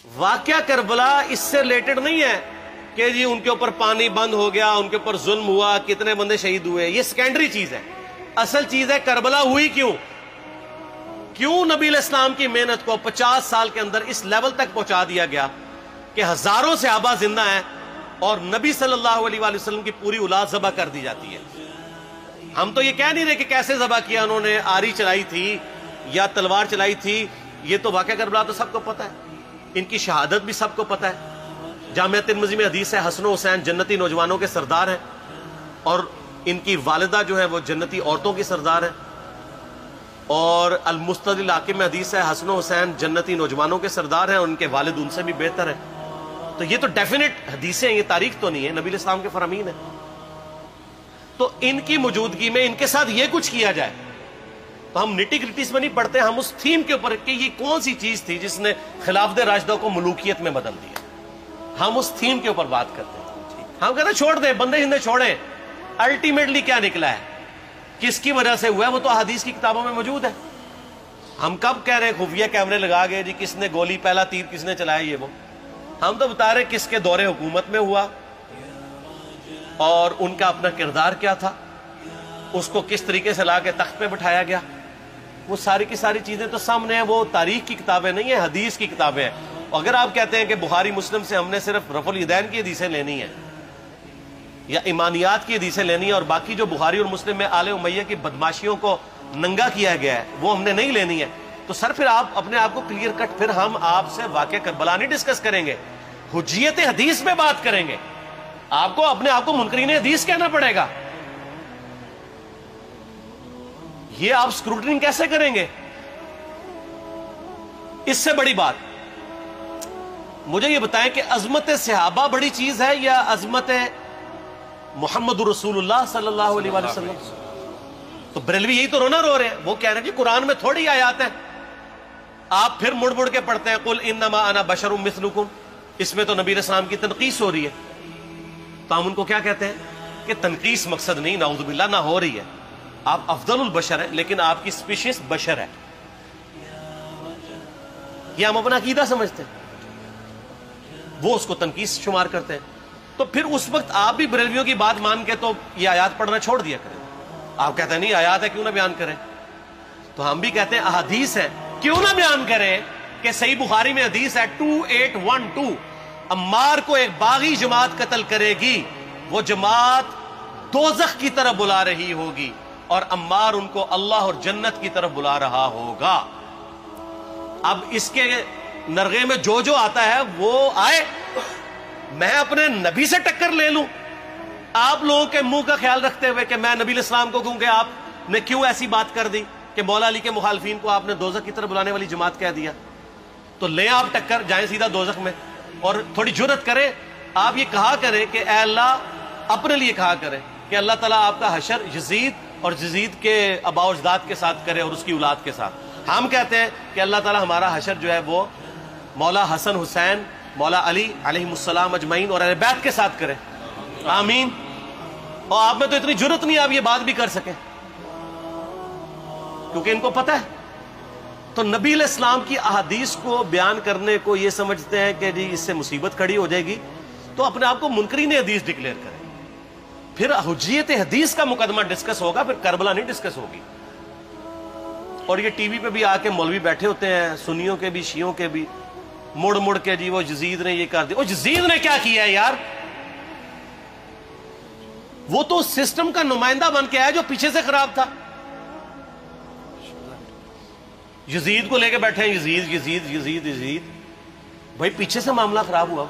واقعہ کربلا اس سے ریلیٹڈ نہیں ہے کہ جی ان کے اوپر پانی بند ہو گیا، ان کے اوپر ظلم ہوا، کتنے بندے شہید ہوئے، یہ سیکنڈری چیز ہے۔ اصل چیز ہے کربلا ہوئی کیوں نبی علیہ السلام کی محنت کو 50 سال کے اندر اس لیول تک پہنچا دیا گیا کہ ہزاروں صحابہ زندہ ہیں اور نبی صلی اللہ علیہ وآلہ وسلم کی پوری اولاد ذبح کر دی جاتی ہے۔ ہم تو یہ کہہ نہیں رہے کہ کیسے ذبح کیا انہوں نے، آری چلائی تھی یا تلوار چلائی تھی، یہ تو واقعہ کربلا تو سب کو پتہ ہے، ان کی شہادت بھی سب کو پتہ ہے۔ جامعہ ترمذی میں حدیث ہے حسن و حسین جنتی نوجوانوں کے سردار ہیں اور ان کی والدہ جو ہے وہ جنتی عورتوں کی سردار ہیں، اور المستدرک الحاکم میں حدیث ہے حسن و حسین جنتی نوجوانوں کے سردار ہیں اور ان کے والد ان سے بھی بہتر ہیں۔ تو یہ تو ڈیفینٹ حدیثیں ہیں، یہ تاریخ تو نہیں ہے، نبی علیہ السلام کے فرامین ہیں۔ تو ان کی موجودگی میں ان کے ساتھ یہ کچھ کیا جائے تو ہم نٹی گریٹیز میں نہیں پڑھتے، ہم اس تھیم کے اوپر کہ یہ کون سی چیز تھی جس نے خلافت راشدہ کو ملوکیت میں بدل دیا، ہم اس تھیم کے اوپر بات کرتے ہیں۔ ہم کہتے ہیں چھوڑ دیں، بندے ہندے چھوڑیں، الٹیمیٹلی کیا نکلا ہے، کس کی وجہ سے ہوا ہے، وہ تو احادیث کی کتابوں میں موجود ہے۔ ہم کب کہہ رہے ہیں خفیہ کیمرے لگا گئے جی کس نے گولی پہلا تیر کس نے چلایا، یہ وہ ہم تو بتا رہے کس کے دور حکومت میں ہوا اور ان کا اپنا کردار کیا تھا، اس کو کس طریقے سے لا کے تخت پہ بٹھایا گیا، وہ ساری کی ساری چیزیں تو سامنے ہیں۔ وہ تاریخ کی کتابیں نہیں ہیں، حدیث کی کتابیں ہیں۔ اگر آپ کہتے ہیں کہ بخاری مسلم سے ہم نے صرف رفع الیدین کی حدیثیں لینی ہیں یا ایمانیات کی حدیثیں لینی ہیں اور باقی جو بخاری اور مسلم میں آل امیہ کی بدماشیوں کو ننگا کیا گیا ہے وہ ہم نے نہیں لینی ہے، تو سر پھر آپ اپنے آپ کو کلیئر کٹ، پھر ہم آپ سے واقعہ کربلا نہیں ڈسکس کریں گے، حجیت حدیث میں بات کریں گے۔ آپ کو اپنے آپ کو منکرین حدیث کہنا پڑے گا، یہ آپ اسکروٹنگ کیسے کریں گے؟ اس سے بڑی بات مجھے یہ بتائیں کہ عظمت صحابہ بڑی چیز ہے یا عظمت محمد رسول اللہ صلی اللہ علیہ وآلہ وسلم؟ تو بریلوی یہی تو رونا رو رہے ہیں، وہ کہہ رہے ہیں کہ قرآن میں تھوڑی آیات ہیں، آپ پھر مڑ مڑ کے پڑھتے ہیں قل انما انا بشر مثلکم، اس میں تو نبی علیہ السلام کی تنقیص ہو رہی ہے۔ تو ہم ان کو کیا کہتے ہیں کہ تنقیص مقصد نہیں، نعوذ باللہ نہ ہو رہی ہے، آپ افضل البشر ہیں لیکن آپ کی سپیشیز بشر ہے، یہ ہم اپنا عقیدہ سمجھتے ہیں، وہ اس کو تنقیص شمار کرتے ہیں۔ تو پھر اس وقت آپ بھی بریلویوں کی بات مان کے تو یہ آیات پڑھنا چھوڑ دیا کریں۔ آپ کہتے ہیں نہیں آیات ہے کیوں نہ بیان کریں، تو ہم بھی کہتے ہیں احادیث ہے کیوں نہ بیان کریں کہ صحیح بخاری میں حدیث ہے 2812 عمار کو ایک باغی جماعت قتل کرے گی، وہ جماعت دوزخ کی طرف بلا رہی ہوگی اور عمار ان کو اللہ اور جنت کی طرف بلا رہا ہوگا۔ اب اس کے نرغے میں جو آتا ہے وہ آئے، میں اپنے نبی سے ٹکر لے لوں آپ لوگوں کے منہ کا خیال رکھتے ہوئے کہ میں نبی علیہ السلام کو کہوں کہ آپ نے کیوں ایسی بات کر دی کہ مولا علی کے مخالفین کو آپ نے دوزخ کی طرف بلانے والی جماعت کہہ دیا، تو لیں آپ ٹکر، جائیں سیدھا دوزخ میں، اور تھوڑی جرت کریں آپ یہ کہا کریں کہ اے اللہ، اپنے لیے کہا کریں کہ اللہ تعالیٰ آپ کا حشر یزید اور یزید کے آباء و اجداد کے ساتھ کرے اور اس کی اولاد کے ساتھ۔ ہم کہتے ہیں کہ اللہ تعالیٰ ہمارا حشر جو ہے وہ مولا حسن حسین، مولا علی علیہ السلام اجمعین اور اہل بیت کے ساتھ کرے، آمین۔ اور آپ میں تو اتنی جرت نہیں آپ یہ بات بھی کر سکیں کیونکہ ان کو پتہ ہے۔ تو نبی علیہ السلام کی احادیث کو بیان کرنے کو یہ سمجھتے ہیں کہ جی اس سے مصیبت کھڑی ہو جائے گی، تو اپنے آپ کو منکرین حدیث ڈکلیئر کریں، پھر حجیت حدیث کا مقدمہ ڈسکس ہوگا، پھر کربلا نہیں ڈسکس ہوگی۔ اور یہ ٹی وی پہ بھی آ کے مولوی بیٹھے ہوتے ہیں، سنیوں کے بھی شیعوں کے بھی، مڑ مڑ کے جی وہ یزید نے یہ کر دیا، وہ یزید نے کیا کیا ہے یار؟ وہ تو سسٹم کا نمائندہ بن کے آیا جو پیچھے سے خراب تھا۔ یزید کو لے کے بیٹھے ہیں، یزید یزید یزید یزید، بھائی پیچھے سے معاملہ خراب ہوا۔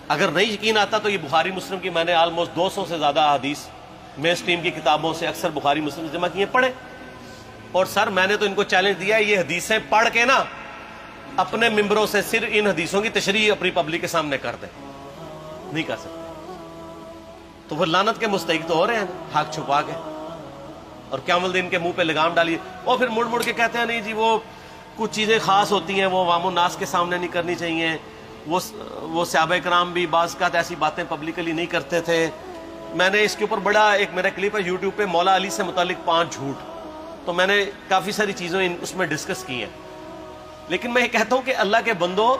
اگر نہیں یقین آتا تو یہ بخاری مسلم کی میں نے آلموسٹ 200 سے زیادہ حدیث مین اسٹریم کی کتابوں سے اکثر بخاری مسلم جمع کیے، پڑھے، اور سر میں نے تو ان کو چیلنج دیا ہے یہ حدیثیں پڑھ کے نا اپنے ممبروں سے صرف ان حدیثوں کی تشریح اپنی پبلک کے سامنے کر دیں، نہیں کر سکتے، تو وہ لعنت کے مستحق تو ہو رہے ہیں حق چھپا کے، اور قیامت دن کے منہ پہ لگام ڈالیے، اور پھر مڑ مڑ کے کہتے ہیں نہیں جی وہ کچھ چیزیں خاص ہوتی ہیں وہ عوام الناس کے سامنے نہیں کرنی چاہیے، وہ صحابہ کرام بھی بعض اوقات ایسی باتیں پبلکلی نہیں کرتے تھے۔ میں نے اس کے اوپر بڑا ایک میرا کلپ ہے یوٹیوب پہ، مولا علی سے متعلق 5 جھوٹ، تو میں نے کافی ساری چیزیں اس میں ڈسکس کی ہیں، لیکن میں یہ کہتا ہوں کہ اللہ کے بندو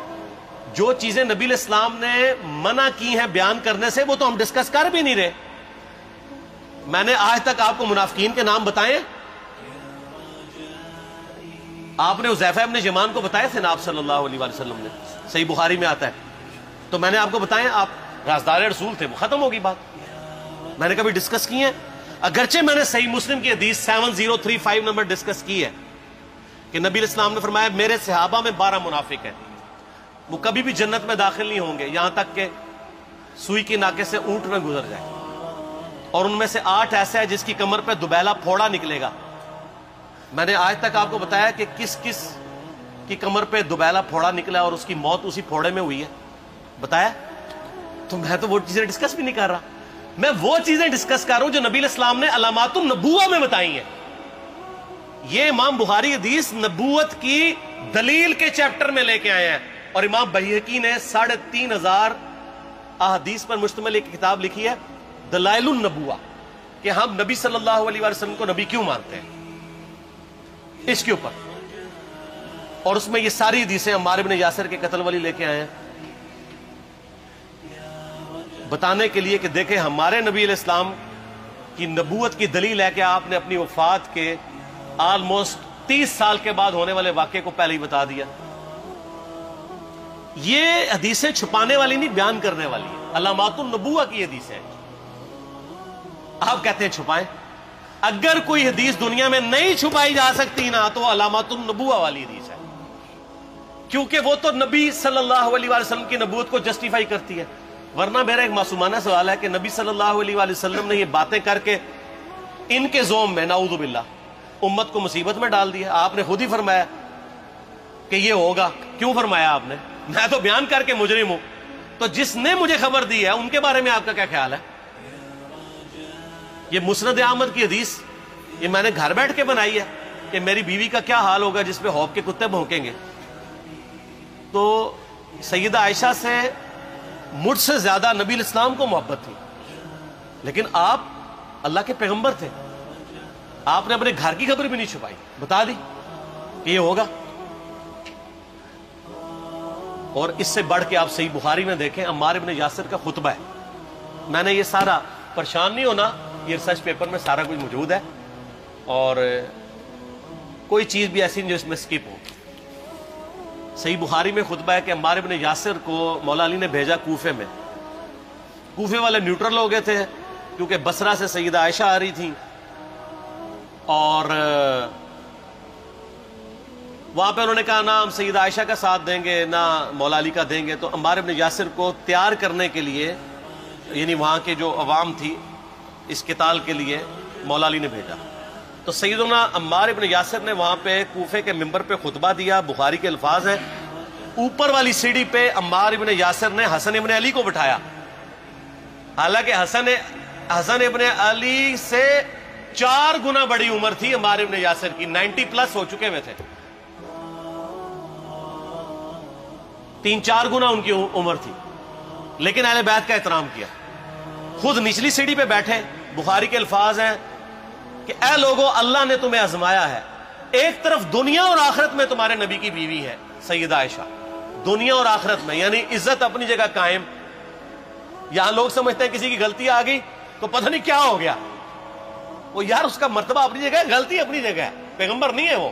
جو چیزیں نبی علیہ السلام نے منع کی ہیں بیان کرنے سے وہ تو ہم ڈسکس کر بھی نہیں رہے. میں نے آج تک آپ کو منافقین کے نام بتائے؟ آپ نے حذیفہ ابن یمان کو بتائے تھے نا آپ صلی اللہ علیہ وسلم نے؟ صحیح بخاری میں آتا ہے. تو میں نے آپ کو بتائے، آپ رازدار رسول تھے، وہ ختم ہوگی بات. میں نے کبھی ڈسکس کی ہے؟ اگرچہ میں نے صحیح مسلم کی حدیث 7035 نمبر ڈسکس کی ہے کہ نبی علیہ السلام نے فرمایا میرے صحابہ میں 12 منافق ہیں، وہ کبھی بھی جنت میں داخل نہیں ہوں گے یہاں تک کہ سوئی کی ناکے سے اونٹ نہ گزر جائے، اور ان میں سے 8 ایسا ہے جس کی کمر پہ دوبیلا پھوڑا نکلے گا. میں نے آج تک آپ کو بتایا کہ کس کس کی کمر پہ دوبیلا پھوڑا نکلا اور اس کی موت اسی پھوڑے میں ہوئی ہے؟ بتایا؟ تو میں تو وہ چیزیں ڈسکس بھی نہیں کر رہا، میں وہ چیزیں ڈسکس کر رہا ہوں جو نبی علیہ السلام نے علامات النبوہ میں بتائی ہیں. یہ امام بخاری حدیث نبوت کی دلیل کے چیپٹر میں لے کے آئے ہیں، اور امام بہقی نے 3500 احادیث پر مشتمل ایک کتاب لکھی ہے دلائل النبوہ، کہ ہم نبی صلی اللہ علیہ وسلم کو نبی کیوں مانتے ہیں، اس کے اوپر. اور اس میں یہ ساری حدیثیں عمار بن یاسر کے قتل والی لے کے آئے ہیں، بتانے کے لیے کہ دیکھیں ہمارے نبی علیہ السلام کی نبوت کی دلیل ہے کہ آپ نے اپنی وفات کے آلموسٹ 30 سال کے بعد ہونے والے واقعے کو پہلے ہی بتا دیا. یہ حدیثیں چھپانے والی نہیں، بیان کرنے والی ہیں، علامات النبوہ کی حدیثیں. آپ کہتے ہیں چھپائیں. اگر کوئی حدیث دنیا میں نہیں چھپائی جا سکتی نا تو وہ علامات النبوہ والی حدیث ہے، کیونکہ وہ تو نبی صلی اللہ علیہ وسلم کی نبوت کو جسٹیفائی کرتی ہے. ورنہ میرا ایک معصومانہ سوال ہے کہ نبی صلی اللہ علیہ وسلم نے یہ باتیں کر کے ان کے زوم میں نعوذ باللہ امت کو مصیبت میں ڈال دیا. آپ نے خود ہی فرمایا کہ یہ ہوگا. کیوں فرمایا آپ نے؟ میں تو بیان کر کے مجرم ہوں. تو جس نے مجھے خبر دی ہے ان کے بارے میں آپ کا کیا خیال ہے؟ یہ مسند احمد کی حدیث یہ میں نے گھر بیٹھ کے بنائی ہے کہ میری بیوی کا کیا حال ہوگا جس پہ خوف کے کتے بھونکیں گے. تو سیدہ عائشہ سے مجھ سے زیادہ نبی علیہ السلام کو محبت تھی، لیکن آپ اللہ کے پیغمبر تھے، آپ نے اپنے گھر کی خبر بھی نہیں چھپائی، بتا دی کہ یہ ہوگا. اور اس سے بڑھ کے آپ صحیح بخاری میں دیکھیں عمار ابن یاسر کا خطبہ ہے. میں نے یہ سارا، پریشان نہیں ہونا، یہ ریسرچ پیپر میں سارا کچھ موجود ہے اور کوئی چیز بھی ایسی نہیں جو اس میں سکپ ہو. صحیح بخاری میں خطبہ ہے کہ عمار ابن یاسر کو مولا علی نے بھیجا کوفے میں. کوفے والے نیوٹرل ہو گئے تھے کیونکہ بصرہ سے سیدہ عائشہ آ رہی تھیں اور وہاں پہ انہوں نے کہا نہ ہم سیدہ عائشہ کا ساتھ دیں گے نہ مولا علی کا دیں گے. تو عمار ابن یاسر کو تیار کرنے کے لیے، یعنی وہاں کے جو عوام تھی اس قتال کے لیے، مولا علی نے بھیجا. تو سیدنا عمار ابن یاسر نے وہاں پہ کوفے کے ممبر پہ خطبہ دیا. بخاری کے الفاظ ہیں، اوپر والی سیڑھی پہ عمار ابن یاسر نے حسن ابن علی کو بٹھایا، حالانکہ حسن ابن علی سے 4 گنا بڑی عمر تھی عمار ابن یاسر کی، 90 پلس ہو چکے ہوئے تھے، 3-4 گنا ان کی عمر تھی. لیکن اہل بیت کا احترام کیا، خود نچلی سیڑھی پہ بیٹھے. بخاری کے الفاظ ہیں کہ اے لوگو اللہ نے تمہیں آزمایا ہے، ایک طرف دنیا اور آخرت میں تمہارے نبی کی بیوی ہے سیدہ عائشہ، دنیا اور آخرت میں، یعنی عزت اپنی جگہ قائم. یہاں لوگ سمجھتے ہیں کسی کی غلطی آ گئی تو پتہ نہیں کیا ہو گیا. وہ یار اس کا مرتبہ اپنی جگہ ہے، غلطی اپنی جگہ ہے، پیغمبر نہیں ہے وہ.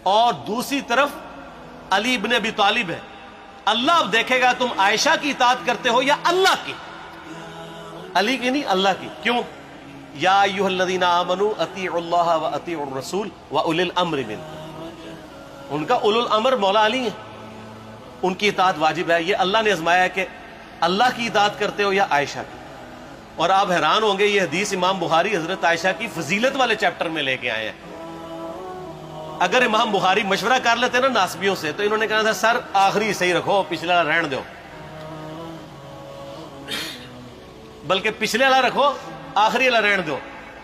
اور دوسری طرف علی ابن ابی طالب ہے. اللہ اب دیکھے گا تم عائشہ کی اطاعت کرتے ہو یا اللہ کی. علی کی نہیں، اللہ کی. کیوں؟ یا ایھا الذین آمنوا اطیعوا اللہ واطیعوا الرسول واولی الامر منکم. ان کا اولو الامر مولا علی ہیں، ان کی اطاعت واجب ہے. یہ اللہ نے آزمایا ہے کہ اللہ کی اطاعت کرتے ہو یا عائشہ کی. اور آپ حیران ہوں گے یہ حدیث امام بخاری حضرت عائشہ کی فضیلت والے چیپٹر میں لے کے آئے ہیں. اگر امام بخاری مشورہ کر لیتے نا ناسبیوں سے تو انہوں نے کہا تھا سر آخری صحیح رکھو، پچھلے والا رہن دو، بلکہ پچھلے والا رکھو آخری والا رہن دو،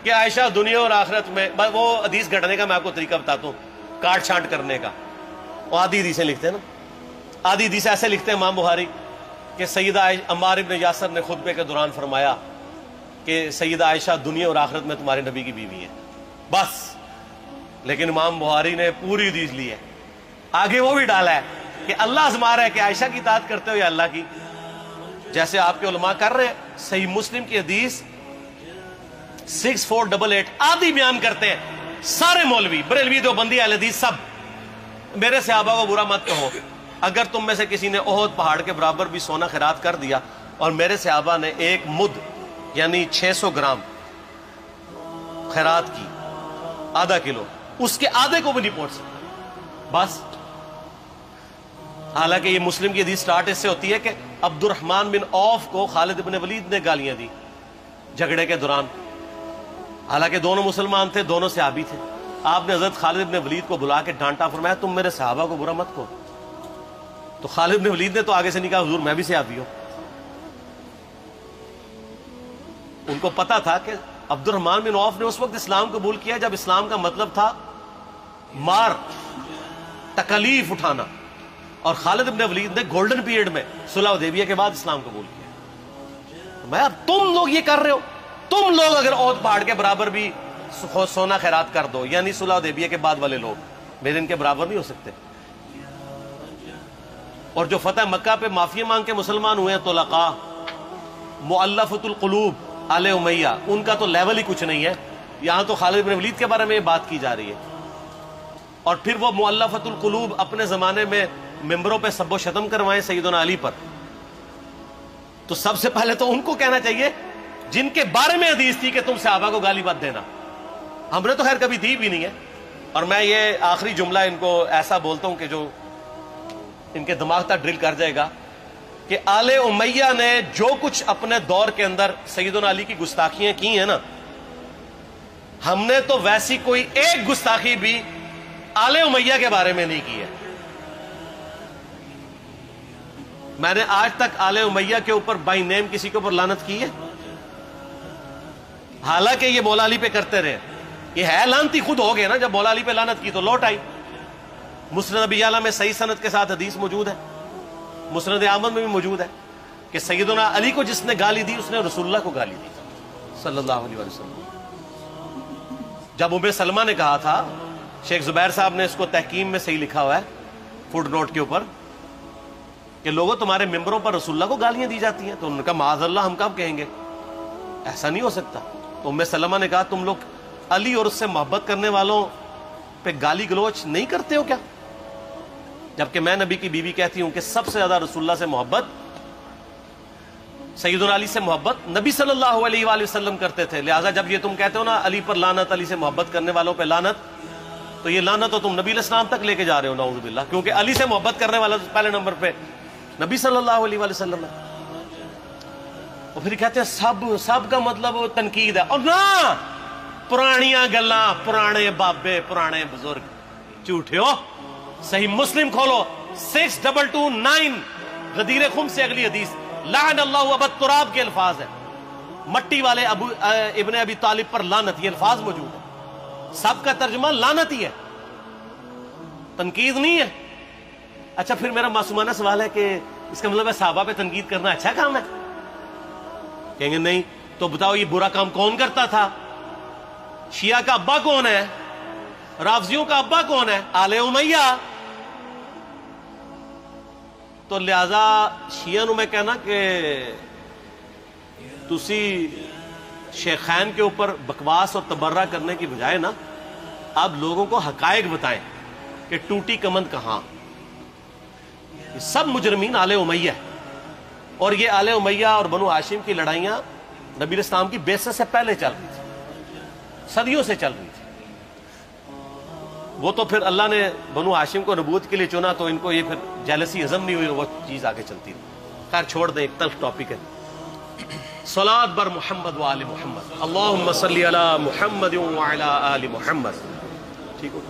کہ عائشہ دنیا اور آخرت میں. وہ حدیث گھٹنے کا میں آپ کو طریقہ بتاتا ہوں، کاٹ چھانٹ کرنے کا. وہ آدھی حدیثیں لکھتے ہیں نا، آدھی حدیث ایسے لکھتے ہیں امام بخاری کہ سیدہ عمار ابن یاسر نے خطبے کے دوران فرمایا کہ سیدہ عائشہ دنیا اور آخرت میں تمہارے نبی کی بیوی ہے، بس. لیکن امام بخاری نے پوری حدیث لی ہے، آگے وہ بھی ڈالا ہے کہ اللہ آزما رہا ہے کہ عائشہ کی اطاعت کرتے ہو یا اللہ کی، جیسے آپ کے علماء کر رہے ہیں۔ صحیح مسلم کی حدیث 6488 آدھی بیان کرتے ہیں سارے مولوی، بریلوی، دیوبندی، اہل حدیث، سب۔ میرے صحابہ کو برا مت کہو، اگر تم میں سے کسی نے احد پہاڑ کے برابر بھی سونا خیرات کر دیا اور میرے صحابہ نے 1 مد یعنی 600 گرام خیرات کی، آدھا کلو، اس کے آدھے کو بھی نہیں پہنچ سکتا بس۔ حالانکہ یہ مسلم کی حدیث سٹارٹ اس سے ہوتی ہے کہ عبد الرحمن بن عوف کو خالد بن ولید نے گالیاں دی جھگڑے کے دوران، حالانکہ دونوں مسلمان تھے، دونوں صحابی تھے۔ آپ نے حضرت خالد بن ولید کو بلا کے ڈانٹا، فرمایا تم میرے صحابہ کو برا مت کہو۔ تو خالد بن ولید نے تو آگے سے نہیں کہا حضور میں بھی صحابی ہوں۔ ان کو پتا تھا کہ عبد الرحمن بن عوف نے اس وقت اسلام قبول کیا جب اسلام کا مطلب تھا مار، تکلیف اٹھانا، اور خالد بن ولید نے گولڈن پیریڈ میں صلح حدیبیہ کے بعد اسلام قبول کیا۔ میں اب تم لوگ یہ کر رہے ہو، تم لوگ اگر احد پہاڑ کے برابر بھی سونا خیرات کر دو، یعنی صلح حدیبیہ کے بعد والے لوگ میرے ان کے برابر نہیں ہو سکتے۔ اور جو فتح مکہ پہ معافی مانگ کے مسلمان ہوئے ہیں طلقاء، مؤلفۃ القلوب، آل امیہ، ان کا تو لیول ہی کچھ نہیں ہے۔ یہاں تو خالد بن ولید کے بارے میں یہ بات کی جا رہی ہے، اور پھر وہ مؤلفۃ القلوب اپنے زمانے میں ممبروں پہ سب و شتم کروائیں سیدنا علی پر، تو سب سے پہلے تو ان کو کہنا چاہیے جن کے بارے میں حدیث تھی کہ تم صحابہ کو گالی مت دینا۔ ہم نے تو خیر کبھی دی بھی نہیں ہے۔ اور میں یہ آخری جملہ ان کو ایسا بولتا ہوں کہ جو ان کے دماغ تک ڈرل کر جائے گا، کہ آل امیہ نے جو کچھ اپنے دور کے اندر سیدنا علی کی گستاخیاں کی ہیں نا، ہم نے تو ویسی کوئی ایک گستاخی بھی آل امیہ کے بارے میں نہیں کی ہے۔ میں نے آج تک آل امیہ کے اوپر بائی نیم کسی کے اوپر لعنت کی ہے؟ حالانکہ یہ مولا علی پہ کرتے رہے، یہ ہے لعنتی خود ہو گئے نا، جب مولا علی پہ لعنت کی تو لوٹ آئی۔ مسند ابی یعلا میں صحیح سند کے ساتھ حدیث موجود ہے، مسند احمد میں بھی موجود ہے کہ سیدنا علی کو جس نے گالی دی اس نے رسول اللہ کو گالی دی صلی اللہ علیہ وسلم۔ جب ام سلمہ نے کہا تھا، شیخ زبیر صاحب نے اس کو تحکیم میں صحیح لکھا ہوا ہے فوٹ نوٹ کے اوپر، کہ لوگوں تمہارے ممبروں پر رسول اللہ کو گالیاں دی جاتی ہیں، تو انہوں نے کہا معاذ اللہ، ہم کب کہیں گے، ایسا نہیں ہو سکتا۔ تو ام سلمہ نے کہا تم لوگ علی اور اس سے محبت کرنے والوں پہ گالی گلوچ نہیں کرتے ہو کیا؟ جبکہ میں نبی کی بیوی کہتی ہوں کہ سب سے زیادہ رسول اللہ سے محبت، سیدنا علی سے محبت نبی صلی اللہ علیہ وآلہ وسلم کرتے تھے۔ لہٰذا جب یہ تم کہتے ہو نا علی پر لعنت، علی سے محبت کرنے والوں پہ لعنت، تو یہ لعنت تو تم نبی علیہ السلام تک لے کے جا رہے ہو نعوذ باللہ، کیونکہ علی سے محبت کرنے والا پہلے نمبر پہ نبی صلی اللہ علیہ وآلہ وسلم ہے۔ اور پھر کہتے ہیں سب کا مطلب تنقید ہے، اور نہ، پرانیاں گلاں، پرانے بابے، پرانے بزرگ جھوٹے ہو۔ صحیح مسلم کھولو 6229 غدیر خم سے اگلی حدیث، لعن اللہ ابا التراب کے الفاظ ہیں، مٹی والے ابن ابی طالب پر لعنت، یہ الفاظ موجود ہے۔ سب کا ترجمہ لعنت ہی ہے، تنقید نہیں ہے۔ اچھا پھر میرا معصومانہ سوال ہے کہ اس کا مطلب ہے صحابہ پہ تنقید کرنا اچھا کام ہے؟ کہیں گے نہیں، تو بتاؤ یہ برا کام کون کرتا تھا؟ شیعہ کا ابا کون ہے؟ رافضیوں کا ابا کون ہے؟ آل امیہ۔ تو لہذا شیعہ نو میں کہنا کہ تسی شیخین کے اوپر بکواس اور تبرہ کرنے کی بجائے نا، آپ لوگوں کو حقائق بتائیں کہ ٹوٹی کمند کہاں۔ یہ سب مجرمین آل امیہ ہے، اور یہ آل امیہ اور بنو ہاشم کی لڑائیاں نبی علیہ السلام کی بعثت سے پہلے چل رہی تھی، صدیوں سے چل رہی تھی۔ وہ تو پھر اللہ نے بنو ہاشم کو نبوت کے لیے چنا، تو ان کو یہ پھر جیلسی ہضم نہیں ہوئی، وہ چیز آگے چلتی رہی۔ خیر چھوڑ دیں، ایک تلخ ٹاپک ہے۔ صلاۃ بر محمد وآل محمد، اللہم صلی علی محمد وعلی آل محمد۔ ٹھیک ہو؟